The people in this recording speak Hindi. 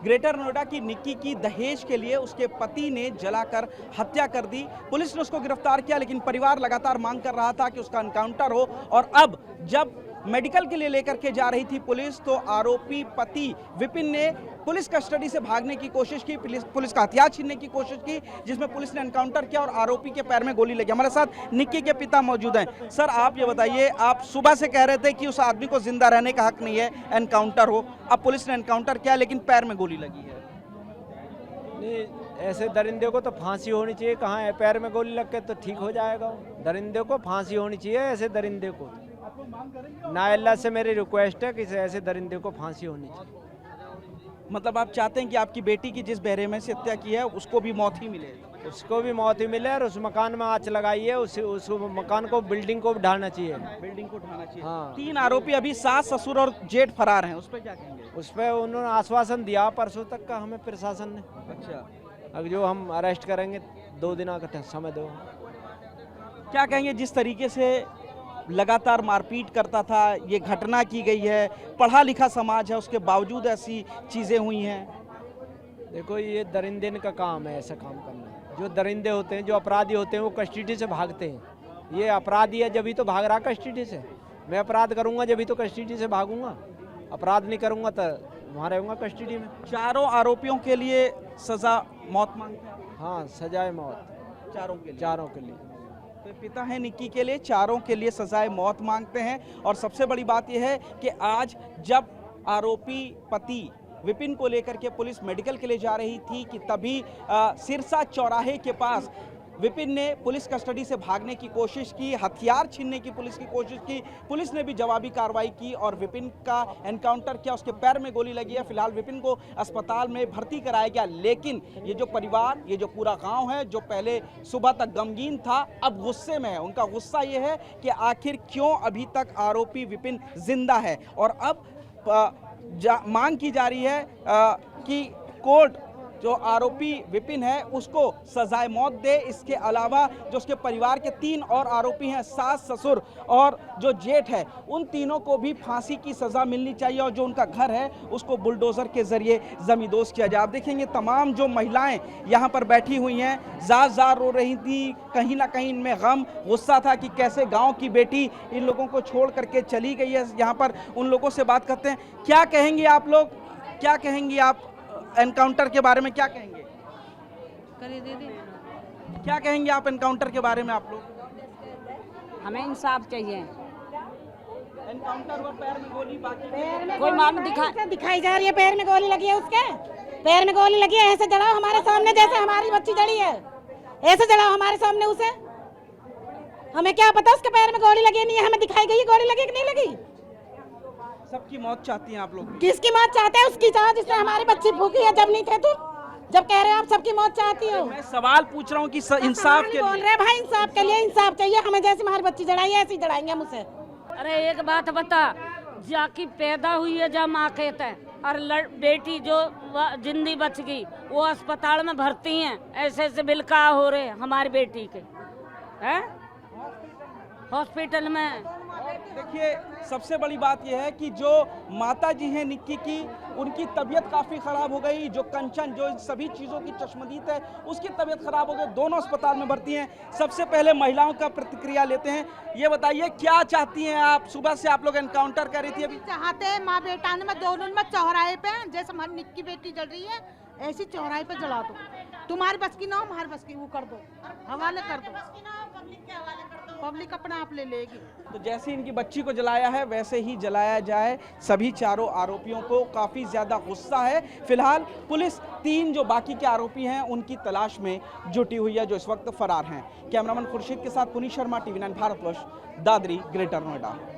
ग्रेटर नोएडा की निक्की की दहेज के लिए उसके पति ने जलाकर हत्या कर दी। पुलिस ने उसको गिरफ्तार किया, लेकिन परिवार लगातार मांग कर रहा था कि उसका एनकाउंटर हो। और अब जब मेडिकल के लिए लेकर के जा रही थी पुलिस, तो आरोपी पति विपिन ने पुलिस कस्टडी से भागने की कोशिश की, पुलिस का हथियार छीनने की कोशिश की, जिसमें पुलिस ने एनकाउंटर किया और आरोपी के पैर में गोली लगी। हमारे साथ निक्की के पिता मौजूद हैं। सर, आप ये बताइए, आप सुबह से कह रहे थे कि उस आदमी को जिंदा रहने का हक नहीं है, एनकाउंटर हो। अब पुलिस ने एनकाउंटर किया, लेकिन पैर में गोली लगी है। नहीं, ऐसे दरिंदे को तो फांसी होनी चाहिए। कहाँ है, पैर में गोली लग के तो ठीक हो जाएगा। दरिंदे को फांसी होनी चाहिए, ऐसे दरिंदे को। ना अल्लाह से मेरी रिक्वेस्ट है कि ऐसे दरिंदे को फांसी होनी चाहिए। मतलब आप चाहते हैं कि आपकी बेटी की जिस बेरहमी से हत्या की है उसको भी मौत ही मिले? उसको भी मौत ही मिले और उस मकान में आँच लगाई है, उस मकान को, बिल्डिंग को ढाना चाहिए। बिल्डिंग को ढाना चाहिए। हाँ। 3 आरोपी अभी सास, ससुर और जेठ फरार हैं, उस पर क्या कहेंगे? उस पर उन्होंने आश्वासन दिया परसों तक का हमें प्रशासन ने। अच्छा, अब जो हम अरेस्ट करेंगे 2 दिन का समय दो। क्या कहेंगे, जिस तरीके से लगातार मारपीट करता था, ये घटना की गई है, पढ़ा लिखा समाज है, उसके बावजूद ऐसी चीज़ें हुई हैं? देखो, ये दरिंदे का काम है ऐसा काम करना। जो दरिंदे होते हैं, जो अपराधी होते हैं, वो कस्टडी से भागते हैं। ये अपराधी है जब ही तो भाग रहा कस्टडी से। मैं अपराध करूंगा जब ही तो कस्टडी से भागूंगा। अपराध नहीं करूंगा तो वहाँ रहूँगा कस्टडी में। चारों आरोपियों के लिए सजा मौत मांगते हैं? हाँ, सजाए मौत चारों के लिए? चारों के लिए। तो पिता है निक्की के लिए, चारों के लिए सजाए मौत मांगते हैं। और सबसे बड़ी बात यह है कि आज जब आरोपी पति विपिन को लेकर के पुलिस मेडिकल के लिए जा रही थी कि तभी सिरसा चौराहे के पास विपिन ने पुलिस कस्टडी से भागने की कोशिश की, हथियार छीनने की पुलिस की कोशिश की। पुलिस ने भी जवाबी कार्रवाई की और विपिन का एनकाउंटर किया। उसके पैर में गोली लगी है। फिलहाल विपिन को अस्पताल में भर्ती कराया गया, लेकिन ये जो परिवार, ये जो पूरा गांव है, जो पहले सुबह तक गमगीन था, अब गुस्से में है। उनका गुस्सा ये है कि आखिर क्यों अभी तक आरोपी विपिन जिंदा है। और अब मांग की जा रही है कि कोर्ट जो आरोपी विपिन है उसको सजाए मौत दे। इसके अलावा जो उसके परिवार के 3 और आरोपी हैं, सास, ससुर और जो जेठ है, उन तीनों को भी फांसी की सजा मिलनी चाहिए और जो उनका घर है उसको बुलडोजर के जरिए जमींदोज किया जाए। आप देखेंगे तमाम जो महिलाएं यहाँ पर बैठी हुई हैं, जार रो रही थी। कहीं ना कहीं इनमें गम, गुस्सा था कि कैसे गाँव की बेटी इन लोगों को छोड़ करके चली गई है। यहाँ पर उन लोगों से बात करते हैं। क्या कहेंगे आप लोग, क्या कहेंगी आप एनकाउंटर के बारे में? क्या कहेंगे? करिए दीदी। क्या कहेंगे आप एनकाउंटर के बारे में? आप लोग, हमें इंसाफ चाहिए। एनकाउंटर हुआ, पैर में गोली, बाकी कोई मालूम दिखाई जा रही है, पैर में गोली लगी है, उसके पैर में गोली लगी है। ऐसे जलाओ हमारे सामने, जैसे हमारी बच्ची जड़ी है, ऐसे जलाओ हमारे सामने उसे। हमें क्या पता उसके पैर में गोली लगी नहीं है, हमें दिखाई गई गोली लगी कि नहीं लगी। सबकी मौत चाहती हैं आप लोग? किसकी मौत चाहते हैं? उसकी चाह जिसने हमारी बच्ची भूखी है जब नहीं थे तुम। जब कह रहे हो आप सबकी मौत चाहती हो। मैं सवाल पूछ रहा हूँ कि इंसाफ के बोल रहे भाई, इंसाफ के लिए इंसाफ चाहिए हमें। जैसे हमारी बच्ची जड़ाई है ऐसे ही जड़ाएंगे हम उसे। अरे एक बात बता, जाकी पैदा हुई है जब माँ कहते हैं, और बेटी जो जिंदी बच गई वो अस्पताल में भर्ती हैं। ऐसे बिलका हो रहे हमारी बेटी के हैं हॉस्पिटल में। देखिए, सबसे बड़ी बात यह है कि जो माता जी हैं निक्की की, उनकी तबीयत काफ़ी ख़राब हो गई। जो कंचन, जो इन सभी चीज़ों की चश्मदीद है, उसकी तबीयत ख़राब हो गई। दोनों अस्पताल में भर्ती हैं। सबसे पहले महिलाओं का प्रतिक्रिया लेते हैं। ये बताइए, क्या चाहती हैं आप? सुबह से आप लोग एनकाउंटर कर रही थी, अभी चाहते हैं माँ बेटा में दोनों में चौराहे पे, जैसे हमारी निक्की बेटी जल रही है ऐसी चौराहे पे जला दो। तुम्हारी बस की ना हो, हमारी बस की वो कर दो, हवाले कर दो। पब्लिक अपना आप ले लेगी। तो जैसे इनकी बच्ची को जलाया है वैसे ही जलाया जाए। सभी चारों आरोपियों को काफ़ी ज़्यादा गुस्सा है। फिलहाल पुलिस 3 जो बाकी के आरोपी हैं उनकी तलाश में जुटी हुई है, जो इस वक्त फरार हैं। कैमरामैन खुर्शीद के साथ पुनीत शर्मा, TV9 भारतवर्ष, दादरी, ग्रेटर नोएडा।